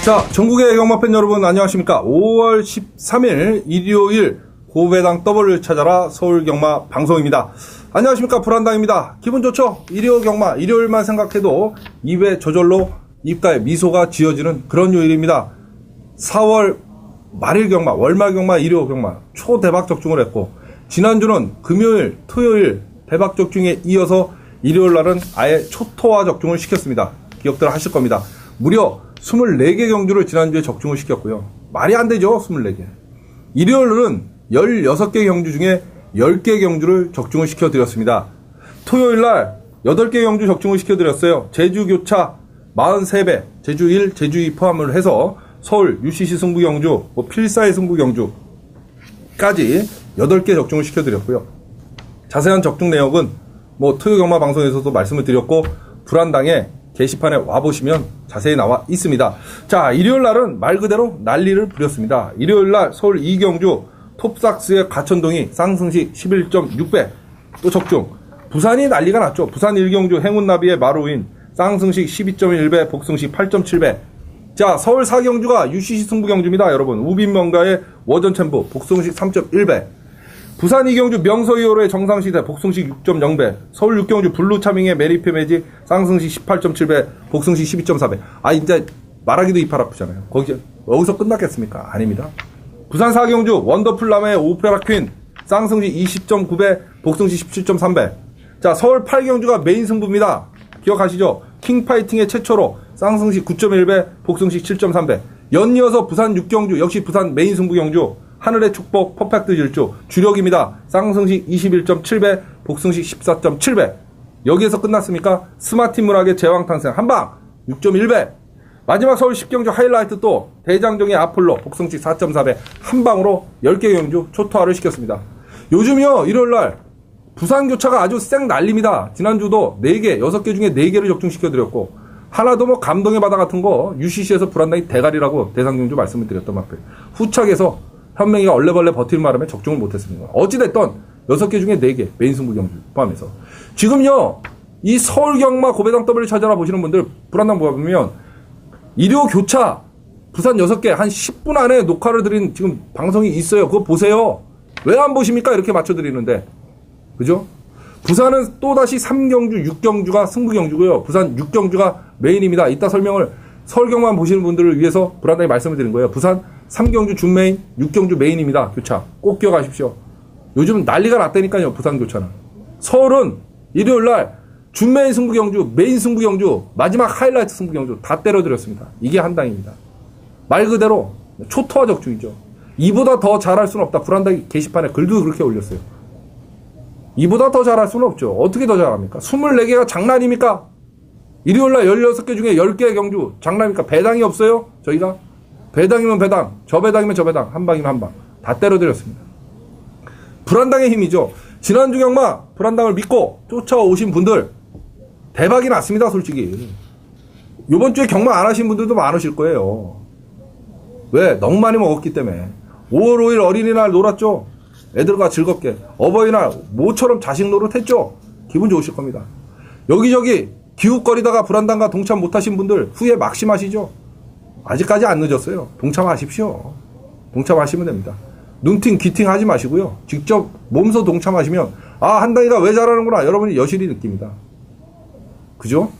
자, 전국의 경마팬 여러분 안녕하십니까. 5월 13일 일요일 고배당 더블을 찾아라 서울경마 방송입니다. 안녕하십니까. 불안당입니다. 기분 좋죠? 일요 경마, 일요일만 생각해도 입에 저절로 입가에 미소가 지어지는 그런 요일입니다. 4월 말일 경마, 월말 경마, 일요 경마 초대박 적중을 했고, 지난주는 금요일, 토요일 대박 적중에 이어서 일요일 날은 아예 초토화 적중을 시켰습니다. 기억들 하실 겁니다. 무려 24개 경주를 지난주에 적중을 시켰고요. 말이 안 되죠, 24개. 일요일은 16개 경주 중에 10개 경주를 적중을 시켜드렸습니다. 토요일 날 8개 경주 적중을 시켜드렸어요. 제주 교차 43배, 제주 1, 제주 2 포함을 해서 서울 UCC 승부 경주, 필사의 승부 경주까지 8개 적중을 시켜드렸고요. 자세한 적중 내역은 토요 경마 방송에서도 말씀을 드렸고, 불안당에 게시판에 와보시면 자세히 나와 있습니다. 자, 일요일 날은 말 그대로 난리를 부렸습니다. 일요일 날 서울 2경주 톱삭스의 가천동이 쌍승시 11.6배 또 적중. 부산이 난리가 났죠. 부산 1경주 행운나비의 마루인 쌍승시 12.1배, 복승시 8.7배. 자, 서울 4경주가 UCC 승부경주입니다. 여러분, 우빈명가의 워전챔프 복승시 3.1배. 부산 2경주 명서이호로의 정상시대 복승시 6.0배, 서울 6경주 블루차밍의 메리페 매직 쌍승시 18.7배, 복승시 12.4배. 이제 말하기도 이팔 아프잖아요. 여기서 끝났겠습니까? 아닙니다. 부산 4경주 원더풀람의 오페라 퀸 쌍승시 20.9배, 복승시 17.3배. 자, 서울 8경주가 메인 승부입니다. 기억하시죠? 킹파이팅의 최초로 쌍승시 9.1배, 복승시 7.3배. 연이어서 부산 6경주 역시 부산 메인 승부 경주 하늘의 축복 퍼펙트 질주 주력입니다. 쌍승시 21.7배, 복승시 14.7배. 여기에서 끝났습니까? 스마트 문학의 제왕탄생 한방 6.1배. 마지막 서울 10경주 하이라이트 또 대장정의 아폴로 복승시 4.4배 한방으로 10개 경주 초토화를 시켰습니다. 요즘이요, 일요일날 부산 교차가 아주 쌩 난립니다. 지난주도 4개, 6개 중에 4개를 적중시켜드렸고, 하나도 감동의 바다 같은 거 UCC에서 불안당이 대가리라고 대상경주 말씀을 드렸던 마필 후착에서 현명이가 얼레벌레 버티는 바람에 적중을 못했습니다. 어찌됐든 6개 중에 4개 메인 승부 경주 포함해서 지금요, 이 서울경마 고배당 더블을 찾아라 보시는 분들 불안당 보면 일요 교차 부산 6개 한 10분 안에 녹화를 드린 지금 방송이 있어요. 그거 보세요. 왜 안 보십니까? 이렇게 맞춰드리는데, 그죠? 부산은 또다시 3경주, 6경주가 승부경주고요. 부산 6경주가 메인입니다. 이따 설명을 서울경만 보시는 분들을 위해서 불안당히 말씀을 드린 거예요. 부산 3경주 준메인, 6경주 메인입니다. 교차. 꼭 기억하십시오. 요즘 난리가 났다니까요. 부산 교차는. 서울은 일요일날 준메인 승부경주, 메인 승부경주, 마지막 하이라이트 승부경주 다 때려드렸습니다. 이게 한당입니다. 말 그대로 초토화 적중이죠. 이보다 더 잘할 수는 없다. 불안당히 게시판에 글도 그렇게 올렸어요. 이보다 더 잘할 수는 없죠. 어떻게 더 잘합니까? 24개가 장난입니까? 일요일날 16개 중에 10개의 경주 장난입니까? 배당이 없어요? 저희가? 배당이면 배당, 저 배당이면 저 배당, 한방이면 한방. 다 때려드렸습니다. 불안당의 힘이죠. 지난주 경마 불안당을 믿고 쫓아오신 분들 대박이 났습니다, 솔직히. 요번 주에 경마 안 하신 분들도 많으실 거예요. 왜? 너무 많이 먹었기 때문에. 5월 5일 어린이날 놀았죠? 애들과 즐겁게. 어버이날 모처럼 자식 노릇했죠? 기분 좋으실 겁니다. 여기저기 기웃거리다가 불안당과 동참 못하신 분들 후회 막심하시죠? 아직까지 안 늦었어요. 동참하십시오. 동참하시면 됩니다. 눈팅 귀팅 하지 마시고요. 직접 몸소 동참하시면 한당이가 왜 잘하는구나 여러분이 여실히 느낍니다. 그죠?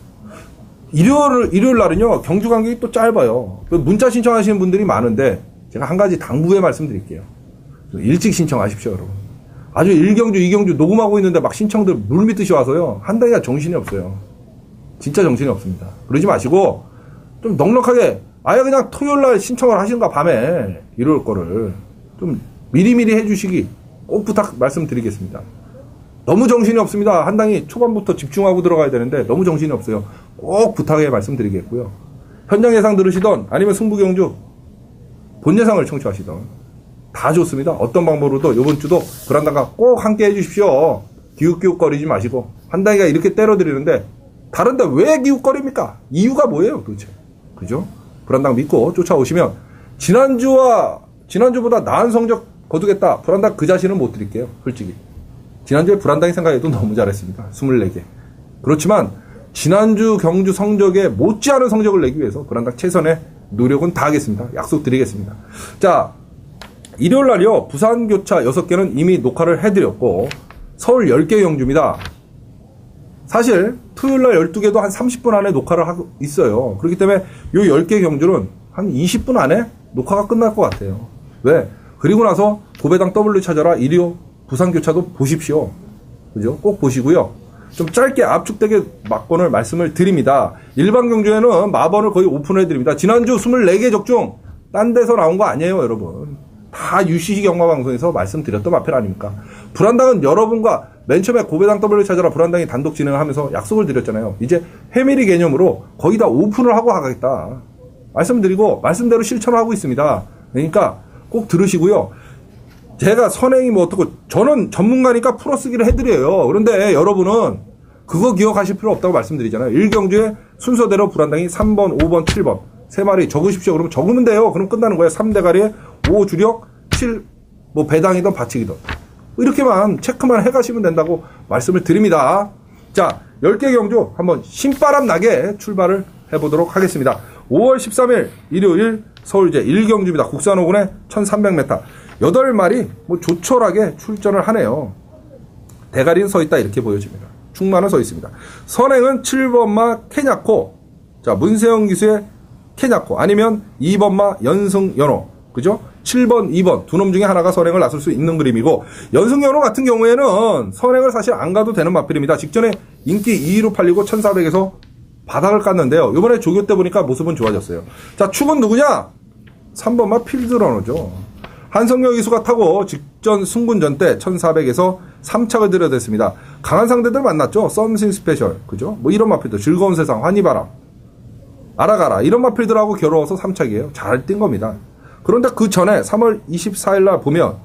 일요일 날은요, 경주 간격이 또 짧아요. 문자 신청하시는 분들이 많은데 제가 한 가지 당부의 말씀드릴게요. 일찍 신청하십시오, 여러분. 아주 1경주, 2경주 녹음하고 있는데 막 신청들 물밀듯이 와서요, 한당이가 정신이 없어요. 진짜 정신이 없습니다. 그러지 마시고 좀 넉넉하게 아예 그냥 토요일날 신청을 하시는가, 밤에 이럴 거를 좀 미리미리 해주시기 꼭 부탁 말씀드리겠습니다. 너무 정신이 없습니다. 한당이 초반부터 집중하고 들어가야 되는데 너무 정신이 없어요. 꼭 부탁해 말씀드리겠고요. 현장 예상 들으시던 아니면 승부경주 본 예상을 청취하시던 다 좋습니다. 어떤 방법으로도 이번 주도 불안당과 꼭 함께 해주십시오. 기웃기웃거리지 마시고. 한당이가 이렇게 때려드리는데 다른데 왜 기웃거립니까? 이유가 뭐예요 도대체? 그죠? 불안당 믿고 쫓아오시면 지난주보다 나은 성적 거두겠다. 불안당 그 자신은 못 드릴게요. 솔직히. 지난주에 불안당이 생각해도 너무 잘했습니다. 24개. 그렇지만 지난주 경주 성적에 못지않은 성적을 내기 위해서 불안당 최선의 노력은 다 하겠습니다. 약속드리겠습니다. 자, 일요일 날이요. 부산 교차 6개는 이미 녹화를 해드렸고 서울 10개 경주입니다. 사실 토요일 날 12개도 한 30분 안에 녹화를 하고 있어요. 그렇기 때문에 요 10개 경주는 한 20분 안에 녹화가 끝날 것 같아요. 왜? 그리고 나서 고배당 W 찾아라 1호 부산 교차도 보십시오. 그죠? 꼭 보시고요. 좀 짧게 압축되게 막권을 말씀을 드립니다. 일반 경주에는 마번을 거의 오픈을 해드립니다. 지난주 24개 적중 딴 데서 나온 거 아니에요, 여러분. 다 UCC 경마방송에서 말씀드렸던 마필 아닙니까? 불안당은 여러분과 맨 처음에 고배당 W 찾아라 불안당이 단독 진행을 하면서 약속을 드렸잖아요. 이제 회밀이 개념으로 거의 다 오픈을 하고 가겠다. 말씀드리고 말씀대로 실천을 하고 있습니다. 그러니까 꼭 들으시고요. 제가 선행이 뭐 어떻고 저는 전문가니까 풀어쓰기를 해드려요. 그런데 여러분은 그거 기억하실 필요 없다고 말씀드리잖아요. 1경주에 순서대로 불안당이 3번, 5번, 7번 3마리 적으십시오. 그러면 적으면 돼요. 그럼 끝나는 거예요. 3대가리에 5 주력, 7 뭐 배당이든 받치기든 이렇게만 체크만 해가시면 된다고 말씀을 드립니다. 자, 10개 경주 한번 신바람 나게 출발을 해보도록 하겠습니다. 5월 13일 일요일 서울제 1경주입니다. 국산 5군에 1300m 8마리 뭐 조촐하게 출전을 하네요. 대가리는 서있다 이렇게 보여집니다. 충만은 서있습니다. 선행은 7번마 케냐코, 자 문세영 기수의 케냐코 아니면 2번마 연승연호, 그죠? 7번, 2번 두 놈 중에 하나가 선행을 나설 수 있는 그림이고, 연승연호 같은 경우에는 선행을 사실 안 가도 되는 마필입니다. 직전에 인기 2위로 팔리고 1400에서 바닥을 깠는데요. 이번에 조교 때 보니까 모습은 좋아졌어요. 자, 축은 누구냐? 3번마 필드러너죠. 한성혁 기수가 타고 직전 승분전 때 1400에서 3착을 들여댔습니다. 강한 상대들 만났죠. 썸씽 스페셜, 그죠? 뭐 이런 마필들, 즐거운 세상, 환희바람, 알아가라 이런 마필들하고 겨루어서 3착이에요. 잘 뛴 겁니다. 그런데 그 전에 3월 24일 날 보면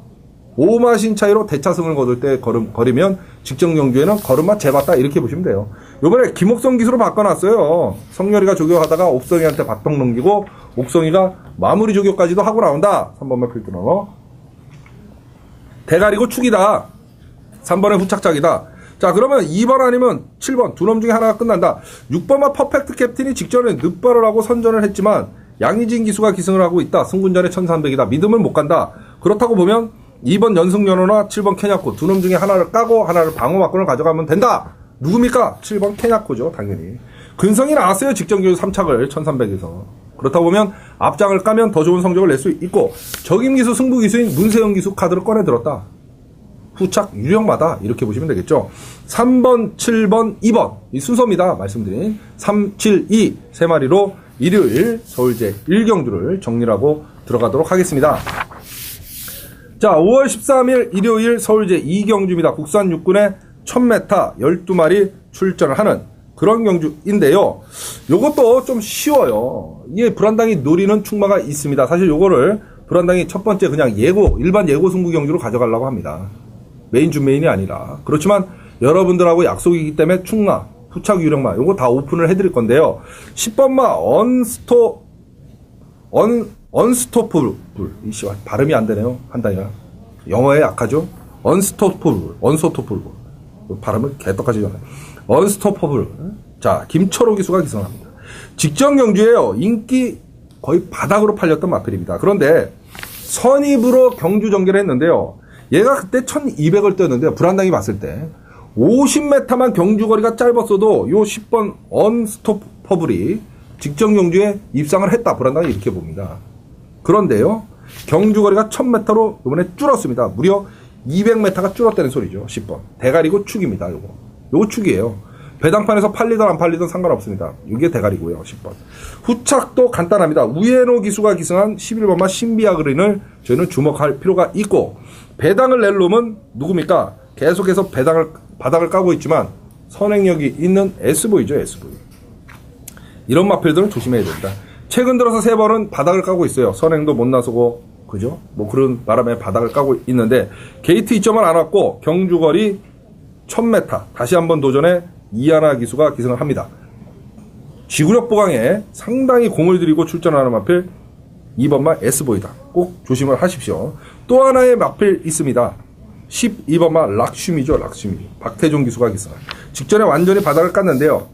5마신 차이로 대차승을 거둘 때 거리면 직전 경주에는 걸음마 재봤다 이렇게 보시면 돼요. 요번에 김옥성 기수로 바꿔놨어요. 성렬이가 조교하다가 옥성이한테 바통 넘기고 옥성이가 마무리 조교까지도 하고 나온다. 3번만 필드너 대가리고 축이다. 3번의 후착작이다. 자, 그러면 2번 아니면 7번 두 놈 중에 하나가 끝난다. 6번만 퍼펙트 캡틴이 직전에 늑발을 하고 선전을 했지만 양희진 기수가 기승을 하고 있다. 승군전에 1300이다. 믿음을 못 간다. 그렇다고 보면 2번 연승연호나 7번 케냐코 두 놈 중에 하나를 까고 하나를 방어막권을 가져가면 된다. 누굽니까? 7번 케냐코죠. 당연히. 근성이 나왔어요. 직전교육 3착을 1300에서. 그렇다 보면 앞장을 까면 더 좋은 성적을 낼 수 있고, 적임기수 승부기수인 문세영 기수 카드를 꺼내 들었다. 후착 유력마다 이렇게 보시면 되겠죠. 3번, 7번, 2번 이 순서입니다. 말씀드린 3, 7, 2 세 마리로 일요일 서울제 1경주를 정리하고 들어가도록 하겠습니다. 자, 5월 13일 일요일 서울제 2경주입니다. 국산 6군에 1000m 12마리 출전을 하는 그런 경주인데요. 요것도 좀 쉬워요. 이게 불안당이 노리는 충마가 있습니다. 사실 요거를 불안당이 첫 번째 그냥 예고, 일반 예고 승부 경주로 가져가려고 합니다. 메인 준 메인이 아니라. 그렇지만 여러분들하고 약속이기 때문에 충마, 후착 유력마 요거 다 오픈을 해드릴 건데요. 10번마 언스토프블. 이씨, 발음이 안 되네요. 한 단위가. 영어에 약하죠? 언스토프블. 발음을 개떡하지 않아요. 언스토퍼블. 자, 김철호 기수가 기승합니다. 직전 경주에요. 인기 거의 바닥으로 팔렸던 마필입니다. 그런데 선입으로 경주 전개를 했는데요. 얘가 그때 1200을 뛰었는데요. 불안당이 봤을 때 50m만 경주 거리가 짧았어도 요 10번 언스토퍼블이 직전 경주에 입상을 했다. 불안당이 이렇게 봅니다. 그런데요. 경주 거리가 1000m로 이번에 줄었습니다. 무려 200m가 줄었다는 소리죠. 10번. 대가리고 축입니다. 요거 축이에요. 배당판에서 팔리든 안 팔리든 상관없습니다. 이게 대가리고요. 10번. 후착도 간단합니다. 우에노 기수가 기승한 11번마 신비아그린을 저희는 주목할 필요가 있고, 배당을 낼 놈은 누굽니까? 계속해서 바닥을 까고 있지만 선행력이 있는 S보이죠. S보이. 이런 마필들은 조심해야 됩니다. 최근 들어서 3번은 바닥을 까고 있어요. 선행도 못 나서고, 그죠? 뭐 그런 바람에 바닥을 까고 있는데, 게이트 2점을 안 왔고 경주거리 1000m 다시 한번 도전에 이하나 기수가 기승을 합니다. 지구력 보강에 상당히 공을 들이고 출전하는 마필 2번마 S보이다. 꼭 조심을 하십시오. 또 하나의 마필 있습니다. 12번마 락슈미죠. 락슈미. 박태종 기수가 기승. 직전에 완전히 바닥을 깠는데요.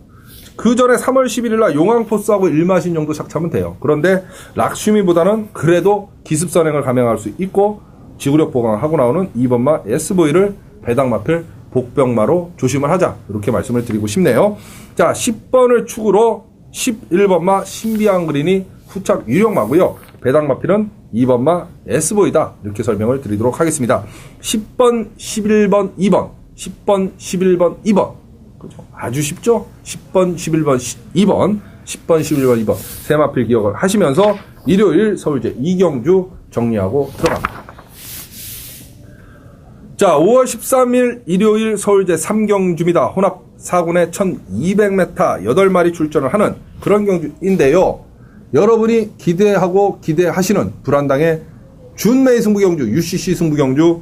그 전에 3월 11일 날 용왕포스하고 1마신 정도 착차면 돼요. 그런데 락슈미보다는 그래도 기습선행을 감행할 수 있고 지구력 보강을 하고 나오는 2번마 S보이를 배당마필 복병마로 조심을 하자. 이렇게 말씀을 드리고 싶네요. 자, 10번을 축으로 11번마 신비한 그린이 후착 유력마고요. 배당마필은 2번마 S보이다. 이렇게 설명을 드리도록 하겠습니다. 10번, 11번, 2번. 10번, 11번, 2번. 그렇죠? 아주 쉽죠? 10번, 11번, 2번. 10번, 11번, 2번. 세 마필 기억을 하시면서 일요일 서울제 2경주 정리하고 들어갑니다. 자, 5월 13일 일요일 서울제 3경주입니다. 혼합 4군에 1200m 8마리 출전을 하는 그런 경주인데요. 여러분이 기대하고 기대하시는 불안당의 준메이 승부경주, UCC 승부경주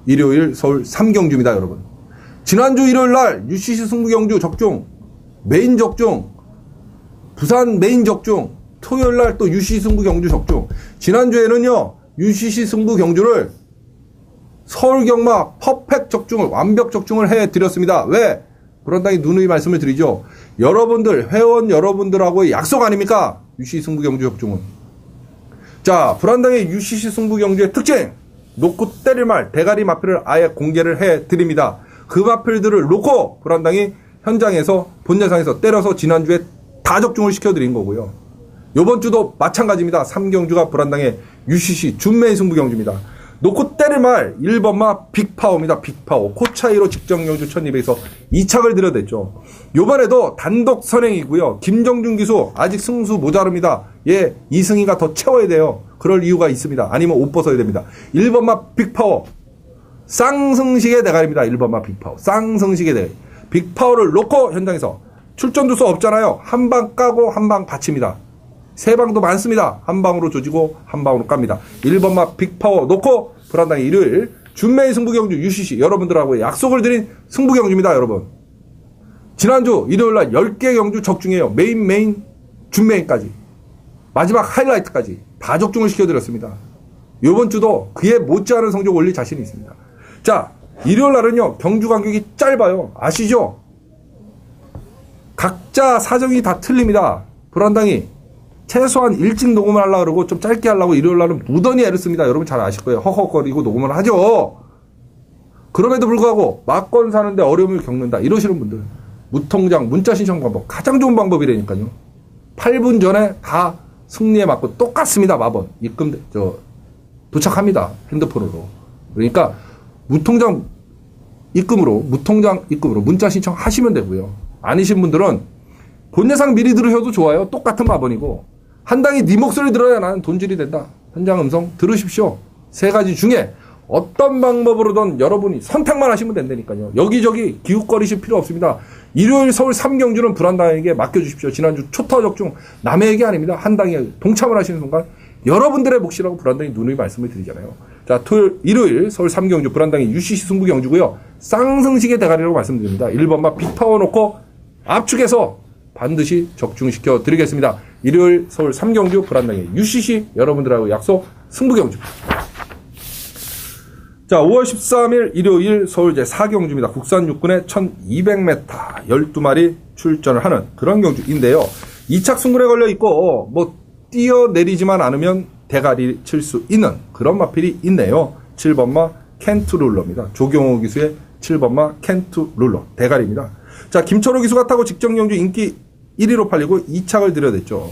일요일 서울 3경주입니다, 여러분. 지난주 일요일 날 UCC 승부경주 적중, 메인 적중, 부산 메인 적중, 토요일 날 또 UCC 승부경주 적중. 지난주에는요, UCC 승부경주를 서울 경마 퍼펙트 적중을, 완벽 적중을 해드렸습니다. 왜? 불안당이 누누이 말씀을 드리죠. 여러분들, 회원 여러분들하고의 약속 아닙니까? UCC 승부경주 적중은. 자, 불안당의 UCC 승부경주의 특징! 놓고 때릴 말, 대가리 마필을 아예 공개를 해드립니다. 그 마필들을 놓고 불안당이 현장에서, 본예상에서 때려서 지난주에 다 적중을 시켜드린 거고요. 요번 주도 마찬가지입니다. 3경주가 불안당의 UCC 준메이 승부경주입니다. 놓고 때릴 말 1번마 빅파워입니다. 빅파워. 코차이로 직전경주 1200에서 2착을 들여댔죠. 요번에도 단독 선행이고요. 김정준 기수 아직 승수 모자릅니다. 예, 이승희가 더 채워야 돼요. 그럴 이유가 있습니다. 아니면 옷 벗어야 됩니다. 1번마 빅파워. 쌍승식의 대가리입니다. 1번마 빅파워. 쌍승식의 대가리. 빅파워를 놓고 현장에서 출전 두수 없잖아요. 한 방 까고 한 방 받칩니다. 세 방도 많습니다. 한 방으로 조지고 한 방으로 깝니다. 1번마 빅파워 놓고 불안당의 일요일 준메이 승부경주 UCC 여러분들하고 약속을 드린 승부경주입니다. 여러분. 지난주 일요일날 10개 경주 적중해요. 메인, 준메인까지. 마지막 하이라이트까지 다 적중을 시켜드렸습니다. 이번 주도 그에 못지않은 성적 올릴 자신이 있습니다. 자, 일요일날은요. 경주 간격이 짧아요. 아시죠? 각자 사정이 다 틀립니다. 불안당이 최소한 일찍 녹음을 하려고 그러고 좀 짧게 하려고 일요일날은 무던히 애를 씁니다. 여러분 잘 아실 거예요. 허허거리고 녹음을 하죠. 그럼에도 불구하고 막건 사는데 어려움을 겪는다. 이러시는 분들. 무통장 문자 신청 방법 가장 좋은 방법이라니까요. 8분 전에 다 승리에 맞고 똑같습니다. 마번 입금 도착합니다. 핸드폰으로. 그러니까 무통장 입금으로 문자 신청하시면 되고요. 아니신 분들은 본예상 미리 들으셔도 좋아요. 똑같은 마번이고 한 당이 네 목소리 들어야 나는 돈질이 된다. 현장 음성 들으십시오. 세 가지 중에 어떤 방법으로든 여러분이 선택만 하시면 된다니까요. 여기저기 기웃거리실 필요 없습니다. 일요일 서울 3경주는 불안당에게 맡겨주십시오. 지난주 초터 적중 남의 얘기 아닙니다. 한 당에 동참을 하시는 순간 여러분들의 몫이라고 불안당이 누누이 말씀을 드리잖아요. 자, 일요일 서울 3경주 불안당이 UCC 승부경주고요. 쌍승식의 대가리라고 말씀드립니다. 1번마 빅파워 놓고 압축해서 반드시 적중시켜 드리겠습니다. 일요일 서울 3경주 불안당의 UCC 여러분들하고 약속 승부경주. 자, 5월 13일 일요일 서울제 4경주입니다. 국산 육군에 1200m 12마리 출전을 하는 그런 경주인데요. 2착 승군에 걸려 있고 뛰어내리지만 않으면 대가리 칠 수 있는 그런 마필이 있네요. 7번마 켄투룰러입니다. 조경호 기수의 7번마 켄투룰러 대가리입니다. 자, 김철호 기수가 타고 직전경주 인기 1위로 팔리고 2착을 들여댔죠.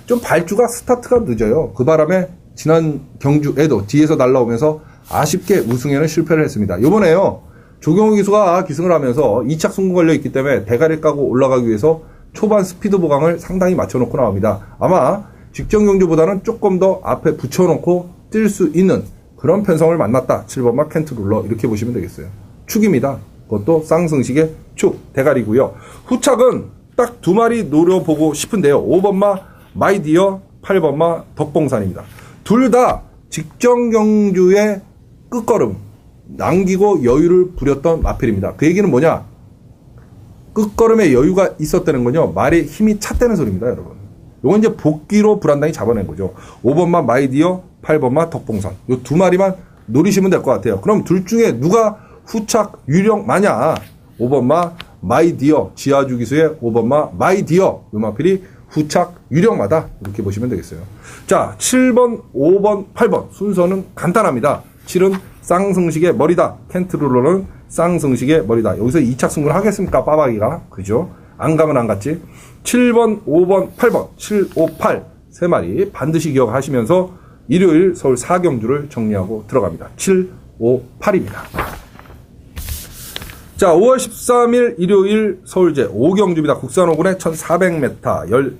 좀 발주가 스타트가 늦어요. 그 바람에 지난 경주에도 뒤에서 날라오면서 아쉽게 우승에는 실패를 했습니다. 이번에요. 조경호 기수가 기승을 하면서 2착 승부 걸려있기 때문에 대가리 까고 올라가기 위해서 초반 스피드 보강을 상당히 맞춰놓고 나옵니다. 아마 직전 경주보다는 조금 더 앞에 붙여놓고 뛸 수 있는 그런 편성을 만났다. 7번마 켄트룰러 이렇게 보시면 되겠어요. 축입니다. 그것도 쌍승식의 축 대가리고요. 후착은 딱 두 마리 노려보고 싶은데요. 5번마 마이디어, 8번마 덕봉산입니다. 둘 다 직전 경주의 끝걸음 남기고 여유를 부렸던 마필입니다. 그 얘기는 뭐냐? 끝걸음에 여유가 있었다는 건요. 말에 힘이 찼다는 소리입니다, 여러분. 이건 이제 복귀로 불안당이 잡아낸 거죠. 5번마 마이디어, 8번마 덕봉산. 이 두 마리만 노리시면 될 것 같아요. 그럼 둘 중에 누가 후착 유력 마냐? 5번마 마이디어, 지하주 기수의 5번마 마이디어, 요 마필이 후착 유력마다 이렇게 보시면 되겠어요. 자, 7번, 5번, 8번 순서는 간단합니다. 7은 쌍승식의 머리다. 켄트룰러는 쌍승식의 머리다. 여기서 2착 승부를 하겠습니까? 빠박이가. 그죠? 안 가면 안 갔지. 7번, 5번, 8번, 7, 5, 8 세 마리 반드시 기억하시면서 일요일 서울 4경주를 정리하고 들어갑니다. 7, 5, 8입니다. 자, 5월 13일 일요일 서울제 5경주입니다. 국산 5군에 1400m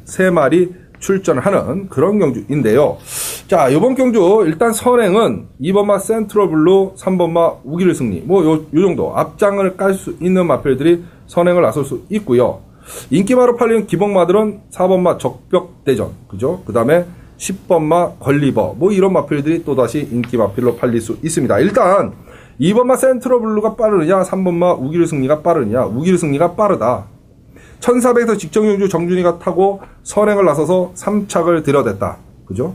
13마리 출전하는 그런 경주인데요. 자, 이번 경주 일단 선행은 2번마 센트럴블루, 3번마 우길 승리 요 정도 앞장을 깔 수 있는 마필들이 선행을 나설 수 있고요. 인기마로 팔리는 기복마들은 4번마 적벽대전, 그죠? 그 다음에 10번마 걸리버 이런 마필들이 또다시 인기 마필로 팔릴 수 있습니다. 일단 2번마 센트럴블루가 빠르느냐 3번마 우길 승리가 빠르느냐. 우길 승리가 빠르다. 1400에서 직정용주 정준이가 타고 선행을 나서서 3착을 들여댔다. 그죠?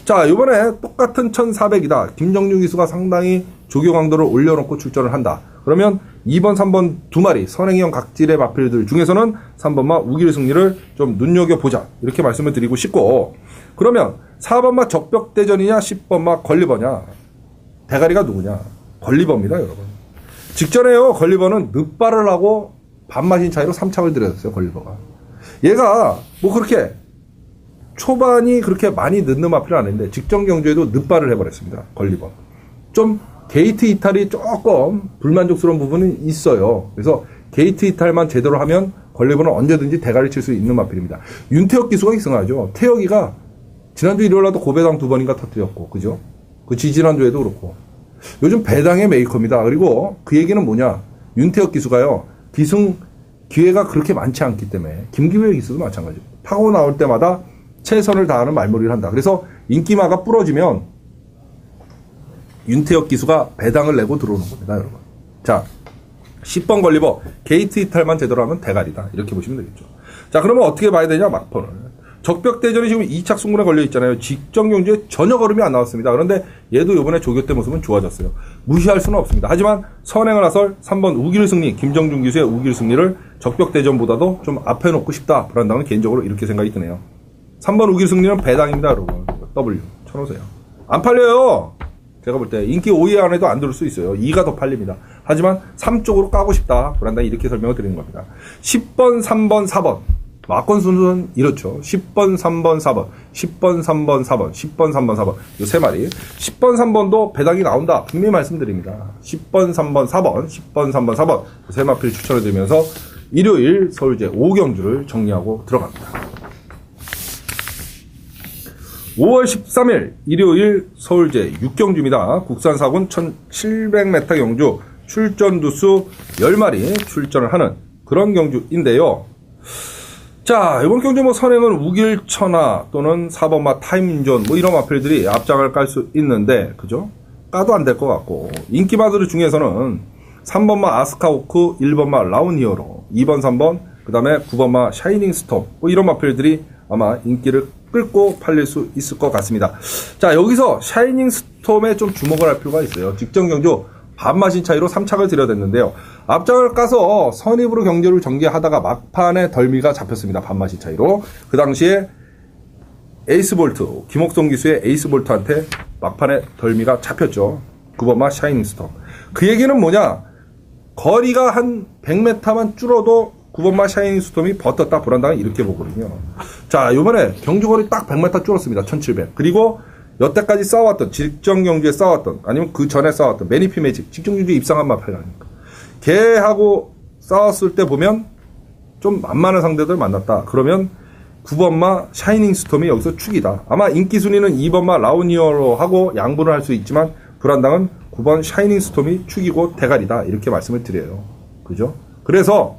자, 이번에 똑같은 1400이다. 김정준 기수가 상당히 조교 강도를 올려놓고 출전을 한다. 그러면 2번, 3번 두 마리 선행형 각질의 마필들 중에서는 3번마 우길 승리를 좀 눈여겨보자. 이렇게 말씀을 드리고 싶고, 그러면 4번마 적벽대전이냐 10번마 걸리버냐. 대가리가 누구냐? 걸리버입니다, 여러분. 직전에요, 걸리버는 늦발을 하고 반마신 차이로 3착을 들여줬어요, 걸리버가. 얘가 그렇게 초반이 그렇게 많이 늦는 마필은 아닌데 직전 경주에도 늦발을 해버렸습니다, 걸리버. 좀 게이트 이탈이 조금 불만족스러운 부분은 있어요. 그래서 게이트 이탈만 제대로 하면 걸리버는 언제든지 대가리 칠 수 있는 마필입니다. 윤태혁 기수가 이상하죠. 태혁이가 지난주 일요일날도 고배당 2번인가 터뜨렸고, 그죠? 그 지지난주에도 그렇고. 요즘 배당의 메이커입니다. 그리고 그 얘기는 뭐냐? 윤태혁 기수가요, 기승 기회가 그렇게 많지 않기 때문에 김기회 기수도 마찬가지예요. 타고 나올 때마다 최선을 다하는 말머리를 한다. 그래서 인기마가 부러지면 윤태혁 기수가 배당을 내고 들어오는 겁니다, 여러분. 자, 10번 걸리버 게이트 이탈만 제대로 하면 대가리다. 이렇게 보시면 되겠죠. 자, 그러면 어떻게 봐야 되냐? 막판을. 적벽대전이 지금 2착 승부에 걸려 있잖아요. 직전 경주에 전혀 걸음이 안 나왔습니다. 그런데 얘도 이번에 조교 때 모습은 좋아졌어요. 무시할 수는 없습니다. 하지만 선행을 나설 3번 우길 승리, 김정준 기수의 우길 승리를 적벽대전보다도 좀 앞에 놓고 싶다. 불안당은 개인적으로 이렇게 생각이 드네요. 3번 우길 승리는 배당입니다, 여러분. W 쳐놓으세요. 안 팔려요. 제가 볼 때 인기 5위 안에도 안 들을 수 있어요. 2가 더 팔립니다. 하지만 3쪽으로 까고 싶다. 불안당 이렇게 설명을 드리는 겁니다. 10번, 3번, 4번. 마건 순서는 이렇죠. 10번, 3번, 4번, 10번, 3번, 4번, 10번, 3번, 4번. 요 세 마리. 10번, 3번도 배당이 나온다. 분명히 말씀드립니다. 10번, 3번, 4번, 10번, 3번, 4번. 세 마필 추천해드리면서 일요일 서울제 5경주를 정리하고 들어갑니다. 5월 13일 일요일 서울제 6경주입니다. 국산 4군 1700m 경주 출전 두수 10마리 출전을 하는 그런 경주인데요. 자, 이번 경주 선행은 우길천하 또는 4번마 타임존 이런 마필들이 앞장을 깔 수 있는데, 그죠? 까도 안 될 것 같고, 인기마들 중에서는 3번마 아스카오크, 1번마 라운히어로, 2번, 3번, 그 다음에 9번마 샤이닝 스톰 이런 마필들이 아마 인기를 끌고 팔릴 수 있을 것 같습니다. 자, 여기서 샤이닝 스톰에 좀 주목을 할 필요가 있어요. 직전 경주 반마신 차이로 3착을 들여댔는데요. 앞장을 까서 선입으로 경주를 전개하다가 막판에 덜미가 잡혔습니다. 반마신 차이로. 그 당시에 에이스볼트, 김옥성 기수의 에이스볼트한테 막판에 덜미가 잡혔죠. 9번마 샤이닝 스톰. 그 얘기는 뭐냐? 거리가 한 100m만 줄어도 9번마 샤이닝 스톰이 버텼다. 불안당은 이렇게 보거든요. 자, 요번에 경주거리 딱 100m 줄었습니다. 1700. 그리고 여태까지 싸웠던, 직전 경주에 싸웠던, 아니면 그 전에 싸웠던, 매니피 매직, 직전 경주에 입상한 마필이라니까. 걔하고 싸웠을 때 보면 좀 만만한 상대들 만났다. 그러면 9번마 샤이닝 스톰이 여기서 축이다. 아마 인기 순위는 2번마 라우니어로 하고 양분을 할 수 있지만, 불안당은 9번 샤이닝 스톰이 축이고 대가리다. 이렇게 말씀을 드려요. 그죠? 그래서,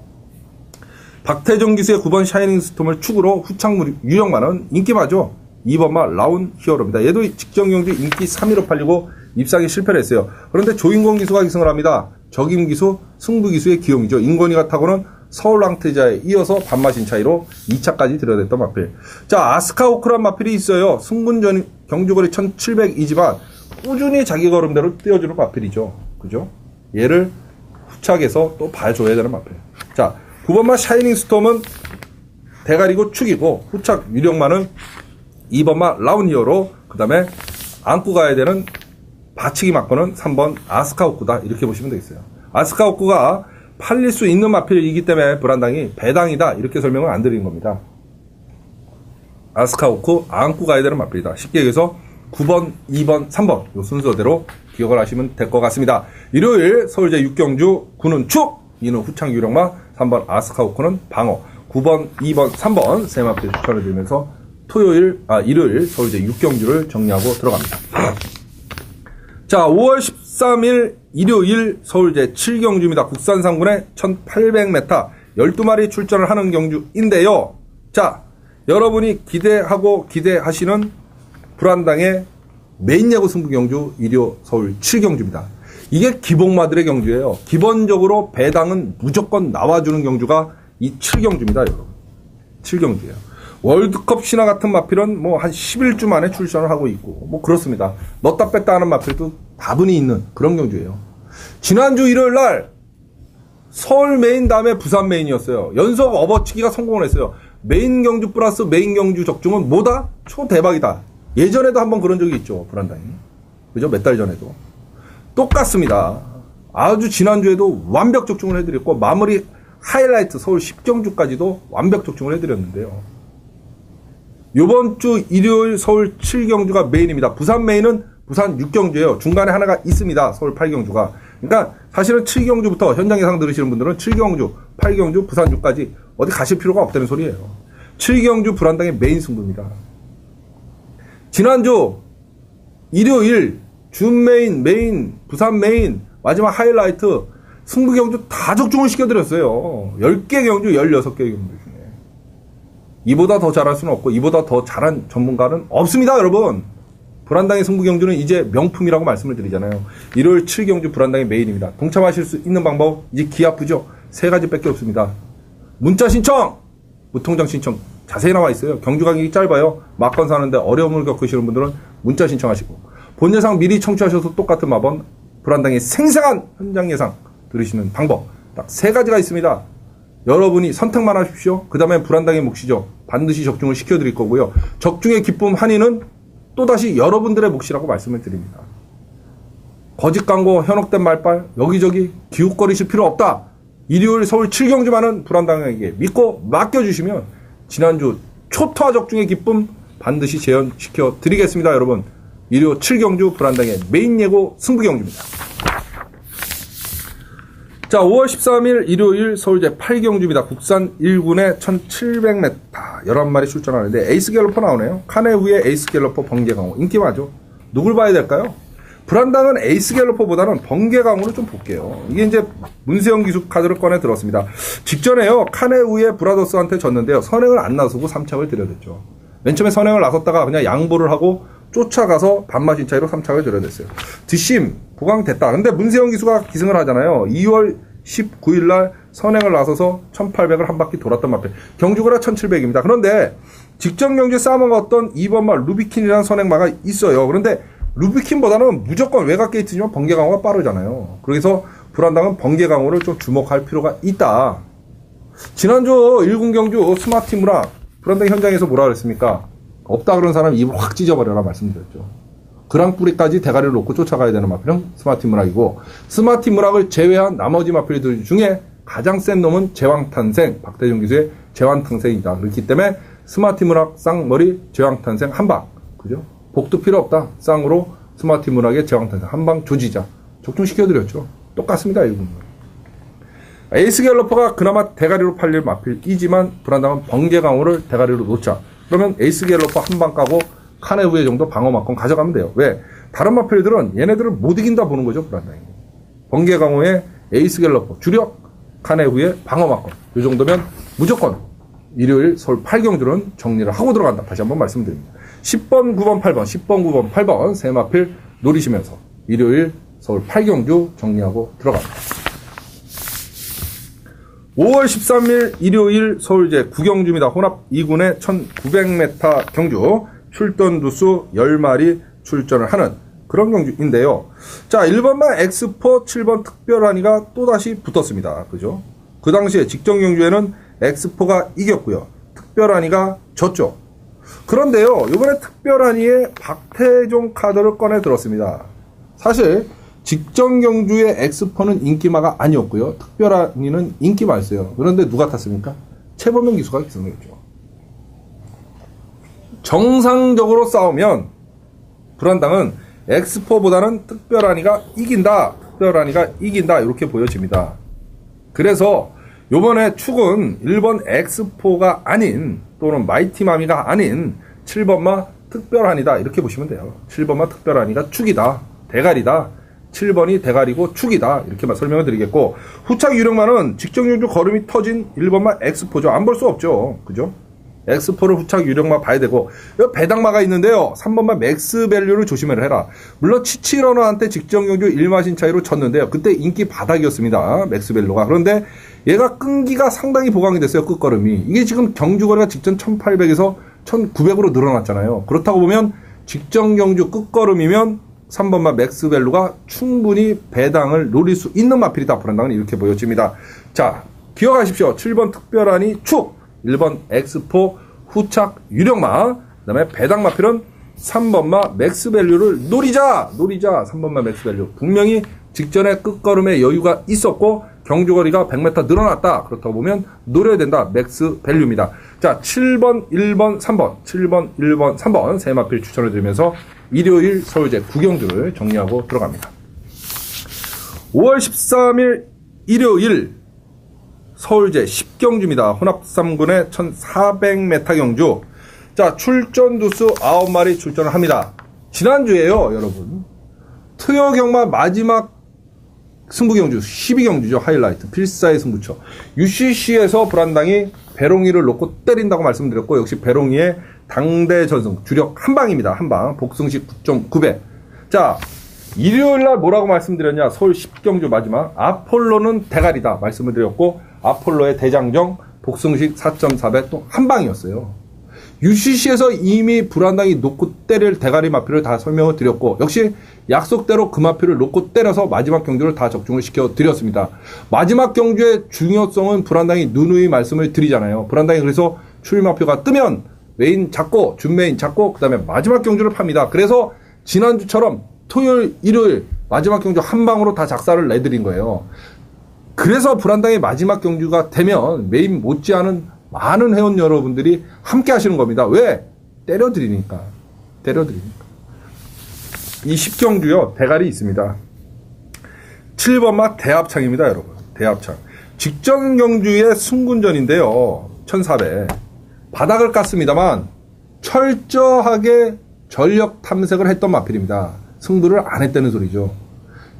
박태정 기수의 9번 샤이닝 스톰을 축으로 후창 유력만은 인기마죠. 2번마 라운 히어로입니다. 얘도 직전 경주 인기 3위로 팔리고 입상에 실패를 했어요. 그런데 조인권 기수가 기승을 합니다. 적임 기수, 승부 기수의 기용이죠. 인권이가 타고는 서울 랑트자에 이어서 반마신 차이로 2차까지 들여댔던 마필. 자, 아스카오크란 마필이 있어요. 승군전 경주거리 1700이지만 꾸준히 자기 걸음대로 뛰어주는 마필이죠. 그죠? 얘를 후착에서 또 봐줘야 되는 마필. 자, 9번마 샤이닝 스톰은 대가리고 축이고, 후착 유력마는 2번마 라운 히어로, 그 다음에 안고 가야 되는 받치기 맞고는 3번 아스카오쿠다. 이렇게 보시면 되겠어요. 아스카오쿠가 팔릴 수 있는 마필이기 때문에 불안당이 배당이다. 이렇게 설명을 안 드리는 겁니다. 아스카오쿠 안고 가야 되는 마필이다. 쉽게 얘기해서 9번, 2번, 3번 이 순서대로 기억을 하시면 될 것 같습니다. 일요일 서울제 6경주 9는 축, 2는 후창 유령마, 3번 아스카오쿠는 방어, 9번, 2번, 3번 세 마필 추천을 드리면서 일요일 서울제 6경주를 정리하고 들어갑니다. 자, 5월 13일 일요일 서울제 7경주입니다. 국산 상군의 1800m 12마리 출전을 하는 경주인데요. 자, 여러분이 기대하시는 불안당의 메인 야구 승부 경주 일요 서울 7경주입니다. 이게 기복마들의 경주예요. 기본적으로 배당은 무조건 나와주는 경주가 이 7경주입니다, 여러분. 7경주예요. 월드컵 신화 같은 마필은 뭐 한 11주 만에 출전을 하고 있고, 뭐 그렇습니다. 넣었다 뺐다 하는 마필도 다분히 있는 그런 경주예요. 지난주 일요일 날 서울 메인 다음에 부산 메인이었어요. 연속 업어치기가 성공을 했어요. 메인 경주 플러스 메인 경주 적중은 뭐다? 초대박이다. 예전에도 한번 그런 적이 있죠, 불안당이. 그죠? 몇 달 전에도. 똑같습니다. 아주 지난주에도 완벽 적중을 해드렸고, 마무리 하이라이트 서울 10경주까지도 완벽 적중을 해드렸는데요. 요번 주 일요일 서울 7경주가 메인입니다. 부산 메인은 부산 6경주예요. 중간에 하나가 있습니다. 서울 8경주가. 그러니까 사실은 7경주부터 현장 예상 들으시는 분들은 7경주, 8경주, 부산 6까지 어디 가실 필요가 없다는 소리예요. 7경주 불안당의 메인 승부입니다. 지난주 일요일 준 메인, 부산 메인, 마지막 하이라이트 승부 경주 다 적중을 시켜드렸어요. 10개 경주, 16개 경주 중에. 이보다 더 잘할 수는 없고 이보다 더 잘한 전문가는 없습니다, 여러분. 불안당의 승부 경주는 이제 명품이라고 말씀을 드리잖아요. 일요일 7경주 불안당의 메인입니다. 동참하실 수 있는 방법 이제 기 아프죠? 3가지밖에 없습니다. 문자 신청, 무통장 신청 자세히 나와 있어요. 경주 가격이 짧아요. 막건 사는데 어려움을 겪으시는 분들은 문자 신청하시고, 본 예상 미리 청취하셔서 똑같은 마번 불안당의 생생한 현장 예상 들으시는 방법 딱 3가지가 있습니다. 여러분이 선택만 하십시오. 그 다음에 불안당의 몫이죠. 반드시 적중을 시켜드릴 거고요. 적중의 기쁨 한이는 또다시 여러분들의 몫이라고 말씀을 드립니다. 거짓 광고, 현혹된 말빨, 여기저기 기웃거리실 필요 없다. 일요일 서울 7경주만은 불안당에게 믿고 맡겨주시면 지난주 초토화 적중의 기쁨 반드시 재현시켜 드리겠습니다, 여러분. 일요 7경주 불안당의 메인 예고 승부 경주입니다. 자, 5월 13일 일요일 서울제 8경주입니다. 국산 1군의 1700m 11마리 출전하는데 에이스 갤러퍼 나오네요. 카네후의 에이스 갤러퍼 번개강호 인기 많죠. 누굴 봐야 될까요? 불안당은 에이스 갤러퍼보다는 번개강호를 좀 볼게요. 이게 이제 문세영 기수 카드를 꺼내 들었습니다. 직전에요, 카네후의 브라더스한테 졌는데요, 선행을 안 나서고 3착을 들여댔죠. 맨 처음에 선행을 나섰다가 그냥 양보를 하고 쫓아가서 반마신 차이로 3착을 들여댔어요. 뒷심 보강됐다. 근데 문세영 기수가 기승을 하잖아요. 2월 19일날 선행을 나서서 1800을 한 바퀴 돌았던 마필. 경주거라 1700입니다. 그런데 직전 경주에 싸먹었던 2번마 루비킨이라는 선행마가 있어요. 그런데 루비킨보다는 무조건 외곽 게이트지만 번개강호가 빠르잖아요. 그래서 불안당은 번개강호를 좀 주목할 필요가 있다. 지난주 1군 경주 스마티무라 불안당 현장에서 뭐라 그랬습니까? 없다 그런 사람 입을 확 찢어버려라 말씀드렸죠. 그랑뿌리까지 대가리를 놓고 쫓아가야 되는 마필은 스마티무락이고, 스마티무락을 제외한 나머지 마필들 중에 가장 센 놈은 제왕탄생, 박대중 기수의 제왕탄생이다. 그렇기 때문에 스마티무락 쌍머리 제왕탄생 한방, 그죠? 복도 필요 없다. 쌍으로 스마티무락의 제왕탄생 한방 조지자 적중시켜드렸죠. 똑같습니다, 일본. 에이스 갤러퍼가 그나마 대가리로 팔릴 마필이지만 불안당은 번개강호를 대가리로 놓자. 그러면 에이스 갤러퍼 한방 까고 카네후의 정도 방어막건 가져가면 돼요. 왜? 다른 마필들은 얘네들을 못 이긴다 보는 거죠, 불안당이. 번개강호의 에이스 갤러퍼 주력, 카네후의 방어막건. 이 정도면 무조건 일요일 서울 8경주는 정리를 하고 들어간다. 다시 한번 말씀드립니다. 10번, 9번, 8번, 10번, 9번, 8번 세 마필 노리시면서 일요일 서울 8경주 정리하고 들어갑니다. 5월 13일 일요일 서울제 9경주입니다. 혼합 2군의 1900m 경주. 출전 두수 10마리 출전을 하는 그런 경주인데요. 자, 1번만 엑스포 7번 특별한이가 또다시 붙었습니다. 그죠? 그 당시에 직전 경주에는 엑스포가 이겼고요. 특별한이가 졌죠. 그런데요, 이번에 특별한이의 박태종 카드를 꺼내 들었습니다. 사실 직전 경주의 엑스포는 인기마가 아니었고요. 특별한이는 인기마였어요. 그런데 누가 탔습니까? 최범용 기수가 기승했죠. 정상적으로 싸우면 불안당은 엑스포보다는 특별한이가 이긴다. 특별한이가 이긴다. 이렇게 보여집니다. 그래서 요번에 축은 1번 엑스포가 아닌 또는 마이티마미가 아닌 7번마 특별한이다. 이렇게 보시면 돼요. 7번마 특별한이가 축이다. 대가리다. 7번이 대가리고 축이다. 이렇게만 설명을 드리겠고, 후착 유력마는 직전 경주 걸음이 터진 1번마 엑스포죠. 안 볼 수 없죠. 그죠? 엑스포를 후착 유력마 봐야 되고, 여기 배당마가 있는데요. 3번마 맥스밸류를 조심을 해라. 물론 치치러너한테 직전 경주 1마신 차이로 쳤는데요. 그때 인기 바닥이었습니다. 맥스밸류가. 그런데 얘가 끈기가 상당히 보강이 됐어요. 끝걸음이. 이게 지금 경주거리가 직전 1800에서 1900으로 늘어났잖아요. 그렇다고 보면 직전 경주 끝걸음이면 3번마 맥스밸류가 충분히 배당을 노릴 수 있는 마필이다. 불안당은 이렇게 보여집니다. 자, 기억하십시오. 7번 특별한이 축, 1번 엑스포 후착 유력마, 그 다음에 배당 마필은 3번마 맥스밸류를 노리자 3번마 맥스밸류. 분명히 직전에 끝걸음에 여유가 있었고 경주거리가 100m 늘어났다. 그렇다고 보면 노려야 된다. 맥스밸류입니다. 자, 7번, 1번, 3번 7번, 1번, 3번 세 마필 추천을 드리면서 일요일 서울제 9경주를 정리하고 들어갑니다. 5월 13일 일요일 서울제 10경주입니다. 혼합 3군의 1400m 경주. 자, 출전 두수 9마리 출전을 합니다. 지난주에요, 여러분. 투여 경마 마지막 승부경주, 12경주죠. 하이라이트. 필사의 승부처. UCC에서 불안당이 배롱이를 놓고 때린다고 말씀드렸고, 역시 배롱이의 당대 전승, 주력 한방입니다. 한방. 복승식 9.9배. 자, 일요일날 뭐라고 말씀드렸냐. 서울 10경주 마지막. 아폴로는 대가리다. 말씀을 드렸고, 아폴로의 대장정, 복승식 4.4배 또 한방이었어요. UCC에서 이미 불안당이 놓고 때릴 대가리 마필을 다 설명을 드렸고, 역시 약속대로 그 마필을 놓고 때려서 마지막 경주를 다 적중을 시켜 드렸습니다. 마지막 경주의 중요성은 불안당이 누누이 말씀을 드리잖아요. 불안당이 그래서 출마표가 뜨면 메인 잡고 준메인 잡고 그 다음에 마지막 경주를 팝니다. 그래서 지난주처럼 토요일 일요일 마지막 경주 한 방으로 다 작사를 내드린 거예요. 그래서 불안당의 마지막 경주가 되면 메인 못지않은 많은 회원 여러분들이 함께 하시는 겁니다. 왜? 때려드리니까. 이 10경주요, 대가리 있습니다. 7번마 대합창입니다, 여러분. 대합창. 직전 경주의 승군전인데요. 1400. 바닥을 깠습니다만, 철저하게 전력 탐색을 했던 마필입니다. 승부를 안 했다는 소리죠.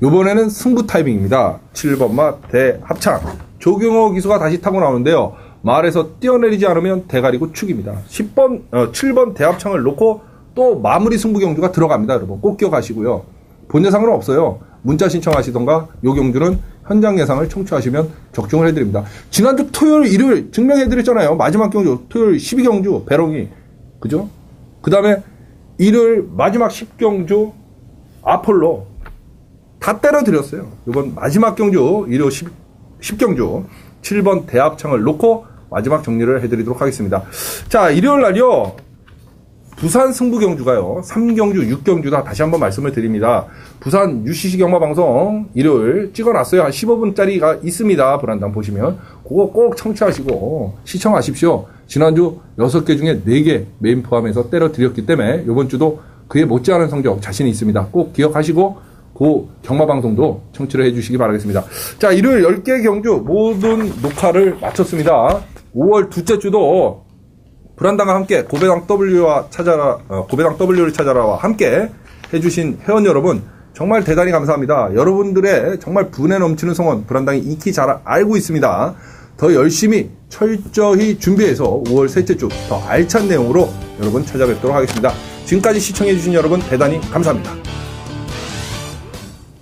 요번에는 승부 타이밍입니다. 7번마 대합창. 조경호 기수가 다시 타고 나오는데요. 말에서 뛰어내리지 않으면 대가리고 축입니다. 7번 대합창을 놓고 또 마무리 승부 경주가 들어갑니다. 여러분 꼭 기억하시고요. 본 예상은 없어요. 문자 신청하시던가 요 경주는 현장 예상을 청취하시면 적중을 해드립니다. 지난주 토요일 일요일 증명해드렸잖아요. 마지막 경주 토요일 12경주 배롱이 그죠? 그 다음에 일요일 마지막 10경주 아폴로 다 때려드렸어요. 이번 마지막 경주 일요일 10경주 7번 대합창을 놓고 마지막 정리를 해드리도록 하겠습니다. 자, 일요일 날요. 부산 승부경주가요. 3경주, 6경주 다 다시 한번 말씀을 드립니다. 부산 UCC 경마방송 일요일 찍어놨어요. 한 15분짜리가 있습니다. 불안당 보시면. 그거 꼭 청취하시고 시청하십시오. 지난주 6개 중에 4개 메인 포함해서 때려드렸기 때문에 이번 주도 그에 못지않은 성적 자신이 있습니다. 꼭 기억하시고 그 경마방송도 청취를 해주시기 바라겠습니다. 자, 일요일 10개 경주 모든 녹화를 마쳤습니다. 5월 둘째 주도 불안당과 함께 고배당 W를 찾아라와 함께 해주신 회원 여러분 정말 대단히 감사합니다. 여러분들의 정말 분에 넘치는 성원 불안당이 익히 잘 알고 있습니다. 더 열심히 철저히 준비해서 5월 셋째 주 더 알찬 내용으로 여러분 찾아뵙도록 하겠습니다. 지금까지 시청해주신 여러분 대단히 감사합니다.